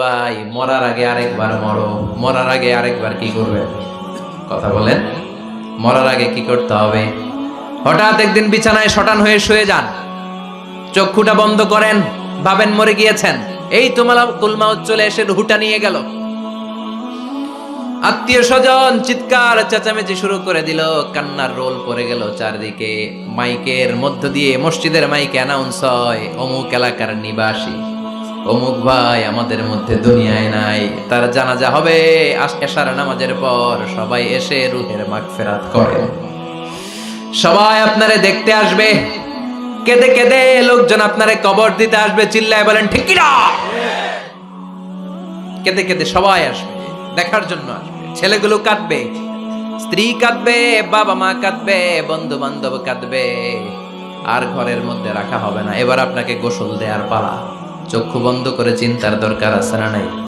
ভাই মরার আগে আরেকবার মরো, মরার আগে আরেকবার কি করবে? কথা বলেন, মরার আগে কি করতে হবে? হঠাৎ একদিন বিছানায় শটান হয়ে শুয়ে যান, চক্ষুটা বন্ধ করেন, ভাবেন মরে গিয়েছেন। এই তোমালা কুলমাউত চলে এসে রুহুটা নিয়ে গেল। আত্মীয় স্বজন চিৎকার চেঁচামেচি শুরু করে দিল, কান্নার রোল পড়ে গেল চারদিকে। মাইকের মধ্য দিয়ে, মসজিদের মাইকে অ্যানাউন্স হয়, অমুক এলাকার নিবাসী অমুক ভাই আমাদের মধ্যে দুনিয়ায় নাই, তার জানাজা হবে এশার নামাজের পর। সবাই এসে রুহের মাগফিরাত করে, সবাই আপনারে দেখতে আসবে, কেঁদে কেঁদে লোকজন আপনারে কবর দিতে আসবে। চিল্লায় বলেন ঠিক কি না? কেঁদে কেঁদে সবাই আসবে, দেখার জন্য আসবে। ছেলেগুলো কাঁদবে, স্ত্রী কাঁদবে, বাবা মা কাঁদবে, বন্ধু বান্ধব কাঁদবে। আর ঘরের মধ্যে রাখা হবে না। এবার আপনাকে গোসল দেওয়ার পালা। চক্ষু বন্ধ করে চিন্তার দরকার আছে না নাই?